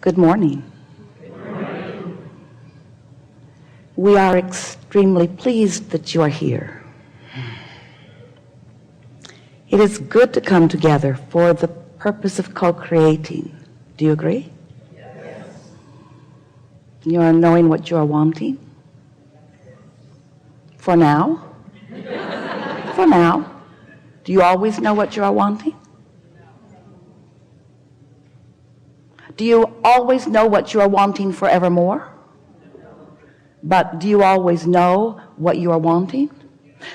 Good morning. We are extremely pleased that you are here. It is good to come together for the purpose of co-creating. Do you agree? Yes. You are knowing what you are wanting? For now? For now. Do you always know what you are wanting? Do you always know what you are wanting forevermore? But do you always know what you are wanting?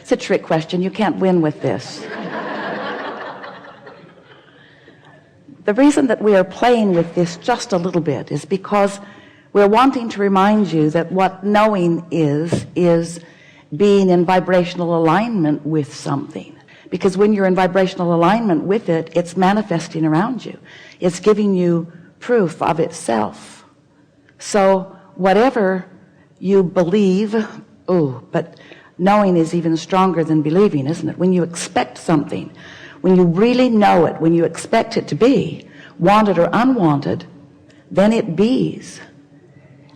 It's a trick question. You can't win with this. The reason that we are playing with this just a little bit is because we're wanting to remind you that what knowing is being in vibrational alignment with something. Because when you're in vibrational alignment with it, it's manifesting around you. It's giving you proof of itself. So whatever you believe, but knowing is even stronger than believing, isn't it? When you expect something, when you really know it, when you expect it to be, wanted or unwanted, then it bees.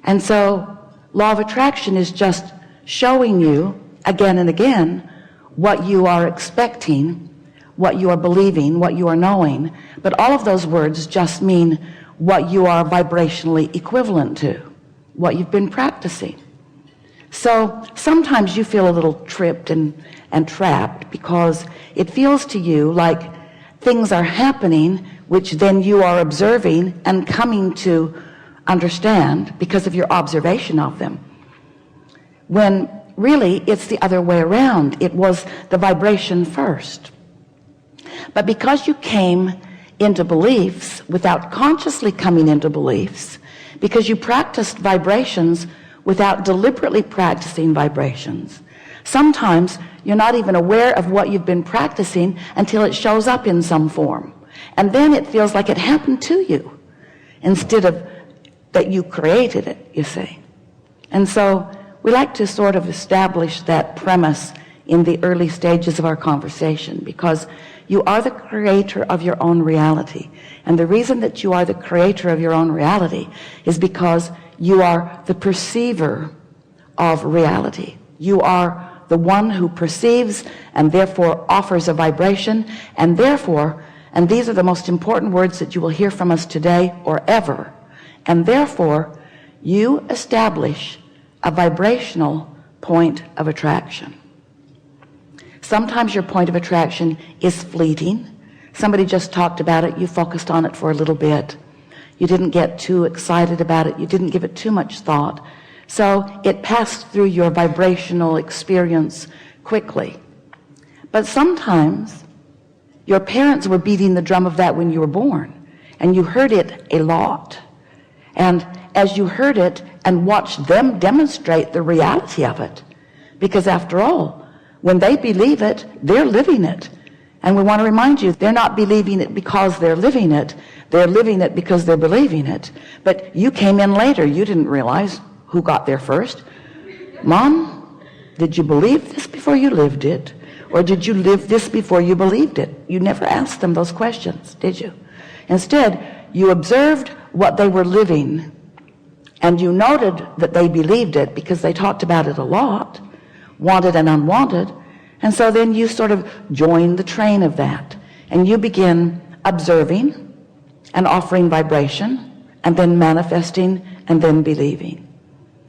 And so law of attraction is just showing you again and again what you are expecting, what you are believing, what you are knowing. But all of those words just mean what you are vibrationally equivalent to, what you've been practicing. So sometimes you feel a little tripped and trapped because it feels to you like things are happening which then you are observing and coming to understand because of your observation of them, when really it's the other way around. It was the vibration first, but because you came into beliefs without consciously coming into beliefs, because you practiced vibrations without deliberately practicing vibrations, sometimes you're not even aware of what you've been practicing until it shows up in some form, and then it feels like it happened to you instead of that you created it, you see. And so we like to sort of establish that premise in the early stages of our conversation, because you are the creator of your own reality. And the reason that you are the creator of your own reality is because you are the perceiver of reality. You are the one who perceives and therefore offers a vibration, and therefore, and these are the most important words that you will hear from us today or ever, and therefore you establish a vibrational point of attraction. Sometimes your point of attraction is fleeting. Somebody just talked about it, you focused on it for a little bit, you didn't get too excited about it, you didn't give it too much thought, so it passed through your vibrational experience quickly. But sometimes your parents were beating the drum of that when you were born, and you heard it a lot, and as you heard it and watched them demonstrate the reality of it, because after all, when they believe it, they're living it. And we want to remind you, they're not believing it because they're living it. They're living it because they're believing it. But you came in later. You didn't realize who got there first. Mom, did you believe this before you lived it? Or did you live this before you believed it? You never asked them those questions, did you? Instead, you observed what they were living, and you noted that they believed it because they talked about it a lot, wanted and unwanted. And so then you sort of join the train of that, and you begin observing and offering vibration, and then manifesting, and then believing.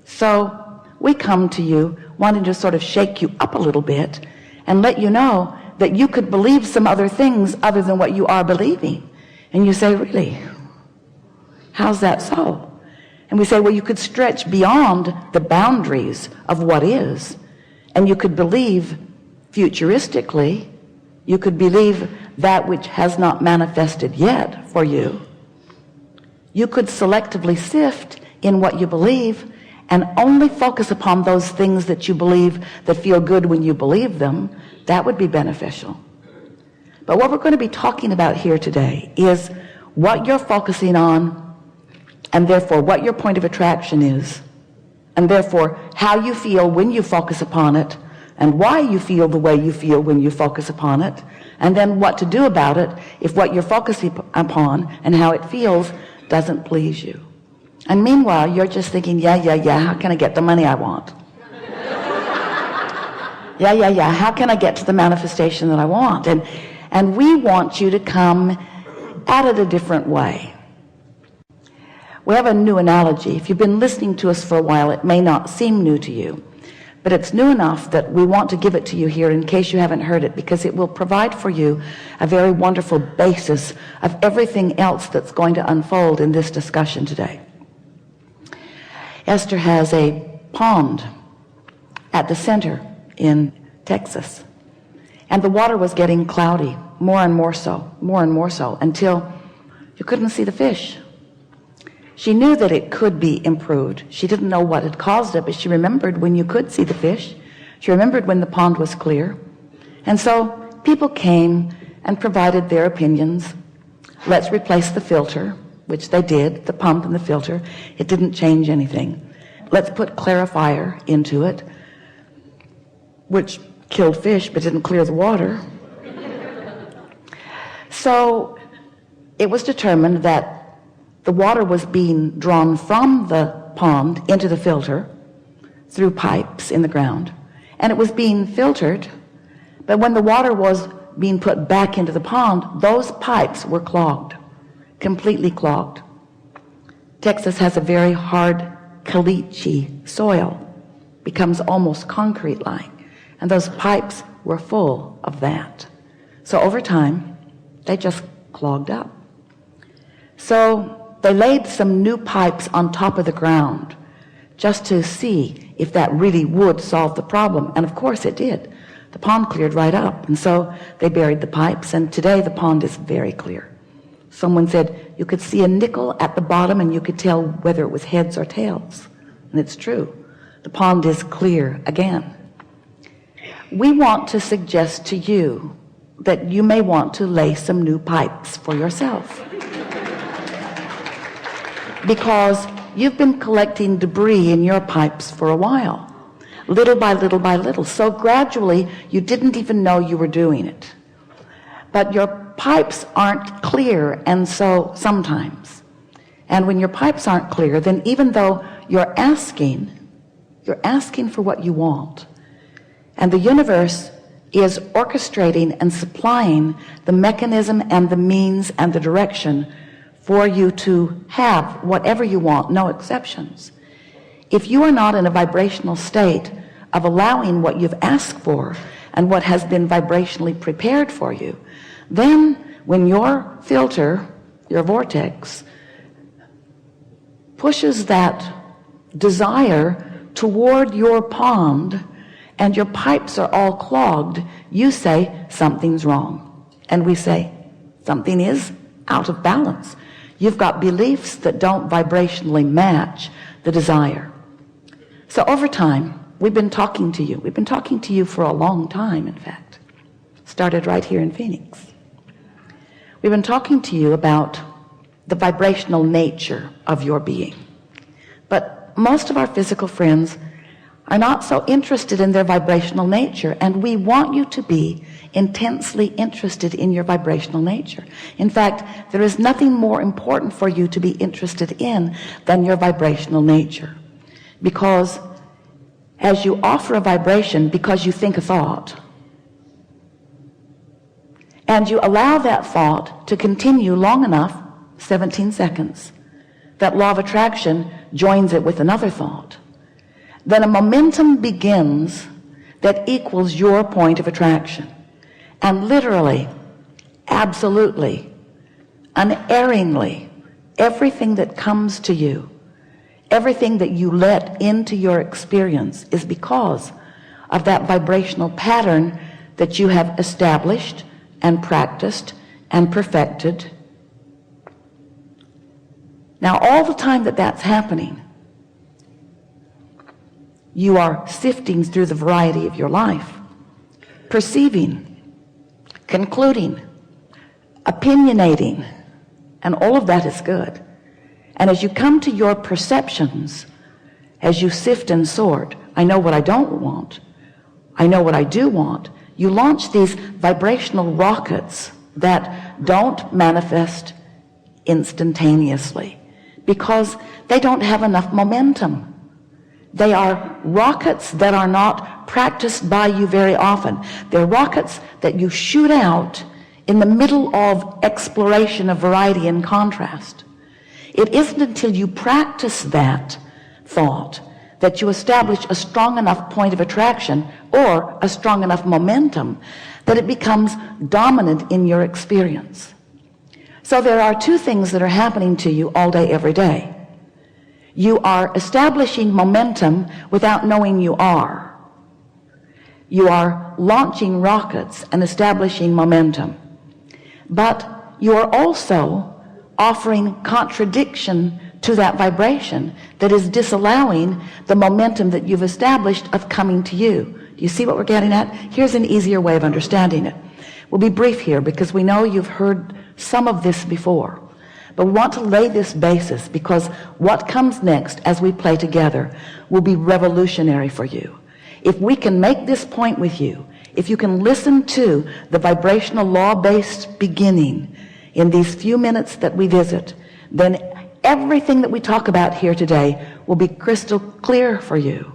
So we come to you wanting to sort of shake you up a little bit and let you know that you could believe some other things other than what you are believing. And you say, really? How's that so? And we say, well, you could stretch beyond the boundaries of what is, and you could believe futuristically. You could believe that which has not manifested yet for you. You could selectively sift in what you believe and only focus upon those things that you believe that feel good when you believe them. That would be beneficial. But what we're going to be talking about here today is what you're focusing on, and therefore what your point of attraction is, and therefore how you feel when you focus upon it, and why you feel the way you feel when you focus upon it, and then what to do about it if what you're focusing upon and how it feels doesn't please you. And meanwhile, you're just thinking, yeah, how can I get the money I want? Yeah, how can I get to the manifestation that I want? And we want you to come at it a different way. We have a new analogy. If you've been listening to us for a while, it may not seem new to you, but it's new enough that we want to give it to you here in case you haven't heard it, because it will provide for you a very wonderful basis of everything else that's going to unfold in this discussion today. Esther has a pond at the center in Texas, and the water was getting cloudy, more and more so, until you couldn't see the fish. She knew that it could be improved. She didn't know what had caused it, but she remembered when you could see the fish. She remembered when the pond was clear. And so people came and provided their opinions. Let's replace the filter, which they did, the pump and the filter. It didn't change anything. Let's put clarifier into it, which killed fish but didn't clear the water. So it was determined that the water was being drawn from the pond into the filter through pipes in the ground, and it was being filtered, but when the water was being put back into the pond, those pipes were clogged, completely clogged. Texas has a very hard caliche soil, becomes almost concrete-like, and those pipes were full of that. So over time, they just clogged up. So they laid some new pipes on top of the ground just to see if that really would solve the problem. And of course it did. The pond cleared right up. And so they buried the pipes, and today the pond is very clear. Someone said you could see a nickel at the bottom and you could tell whether it was heads or tails. And it's true. The pond is clear again. We want to suggest to you that you may want to lay some new pipes for yourself, because you've been collecting debris in your pipes for a while, little by little, so gradually you didn't even know you were doing it. But your pipes aren't clear, and so sometimes, and when your pipes aren't clear, then even though you're asking for what you want, and the universe is orchestrating and supplying the mechanism and the means and the direction for you to have whatever you want, no exceptions. If you are not in a vibrational state of allowing what you've asked for and what has been vibrationally prepared for you, then when your filter, your vortex, pushes that desire toward your pond and your pipes are all clogged, you say something's wrong. And we say something is out of balance. You've got beliefs that don't vibrationally match the desire. So over time, we've been talking to you. We've been talking to you for a long time, in fact. Started right here in Phoenix. We've been talking to you about the vibrational nature of your being. But most of our physical friends are not so interested in their vibrational nature, and we want you to be intensely interested in your vibrational nature. In fact, there is nothing more important for you to be interested in than your vibrational nature, because as you offer a vibration, because you think a thought and you allow that thought to continue long enough, 17 seconds, that law of attraction joins it with another thought, then a momentum begins that equals your point of attraction. And literally, absolutely, unerringly, everything that comes to you, everything that you let into your experience is because of that vibrational pattern that you have established and practiced and perfected. Now, all the time that that's happening, you are sifting through the variety of your life, perceiving, concluding, opinionating, and all of that is good. And as you come to your perceptions, as you sift and sort, I know what I don't want, I know what I do want, you launch these vibrational rockets that don't manifest instantaneously, because they don't have enough momentum. They are rockets that are not practiced by you very often. They're rockets that you shoot out in the middle of exploration of variety and contrast. It isn't until you practice that thought that you establish a strong enough point of attraction or a strong enough momentum that it becomes dominant in your experience. So there are two things that are happening to you all day, every day. You are establishing momentum without knowing you are. You are launching rockets and establishing momentum. But you are also offering contradiction to that vibration that is disallowing the momentum that you've established of coming to you. Do you see what we're getting at? Here's an easier way of understanding it. We'll be brief here because we know you've heard some of this before. But we want to lay this basis because what comes next as we play together will be revolutionary for you. If we can make this point with you, if you can listen to the vibrational law-based beginning in these few minutes that we visit, then everything that we talk about here today will be crystal clear for you.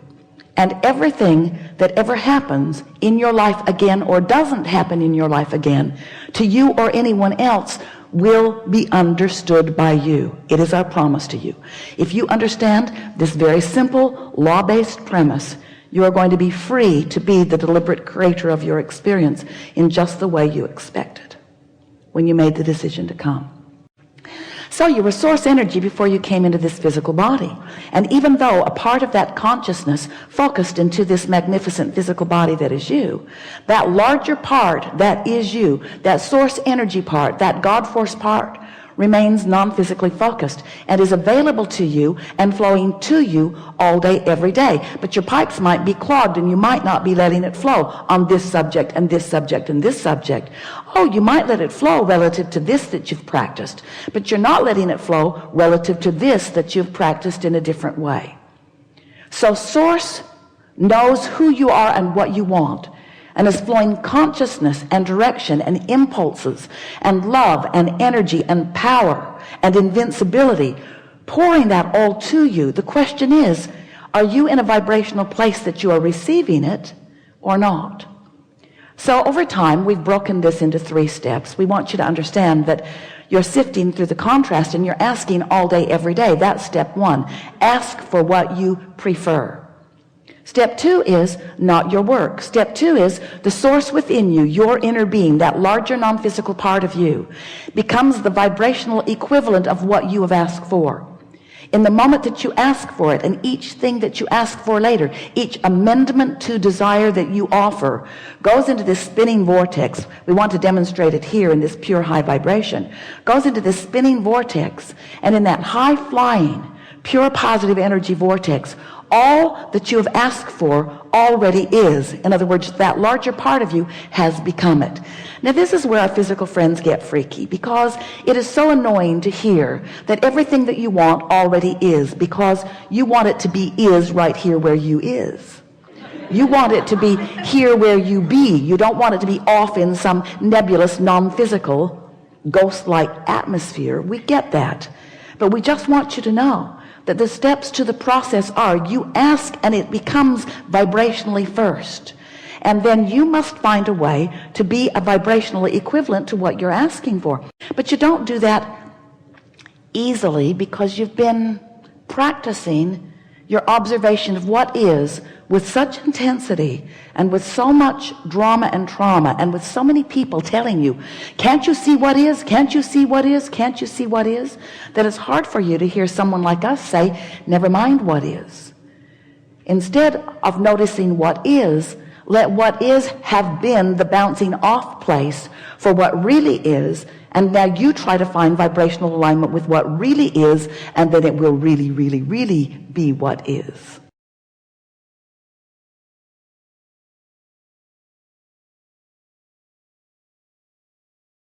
And everything that ever happens in your life again or doesn't happen in your life again to you or anyone else will be understood by you. It is our promise to you. If you understand this very simple law-based premise, you are going to be free to be the deliberate creator of your experience in just the way you expected when you made the decision to come. So you were source energy before you came into this physical body. And even though a part of that consciousness focused into this magnificent physical body that is you, that larger part that is you, that source energy part, that God force part, remains non-physically focused and is available to you and flowing to you all day, every day. But your pipes might be clogged and you might not be letting it flow on this subject and this subject and this subject. Oh, you might let it flow relative to this that you've practiced, but you're not letting it flow relative to this that you've practiced in a different way. So Source knows who you are and what you want, and is flowing consciousness and direction and impulses and love and energy and power and invincibility, pouring that all to you. The question is, are you in a vibrational place that you are receiving it or not? So over time, we've broken this into 3 steps. We want you to understand that you're sifting through the contrast and you're asking all day, every day. That's step 1. Ask for what you prefer. Step 2 is not your work. Step 2 is the source within you, your inner being, that larger non-physical part of you, becomes the vibrational equivalent of what you have asked for. In the moment that you ask for it, and each thing that you ask for later, each amendment to desire that you offer goes into this spinning vortex. We want to demonstrate it here in this pure high vibration. Goes into this spinning vortex, and in that high flying, pure positive energy vortex, all that you have asked for already is. In other words, that larger part of you has become it. Now this is where our physical friends get freaky, because it is so annoying to hear that everything that you want already is, because you want it to be is right here where you is. You want it to be here where you be. You don't want it to be off in some nebulous, non-physical, ghost-like atmosphere. We get that. But we just want you to know that the steps to the process are you ask and it becomes vibrationally first. And then you must find a way to be a vibrationally equivalent to what you're asking for. But you don't do that easily because you've been practicing your observation of what is with such intensity and with so much drama and trauma and with so many people telling you, can't you see what is? Can't you see what is? Can't you see what is? That it's hard for you to hear someone like us say, never mind what is. Instead of noticing what is, let what is have been the bouncing off place for what really is, and now you try to find vibrational alignment with what really is, and then it will really, really, really be what is.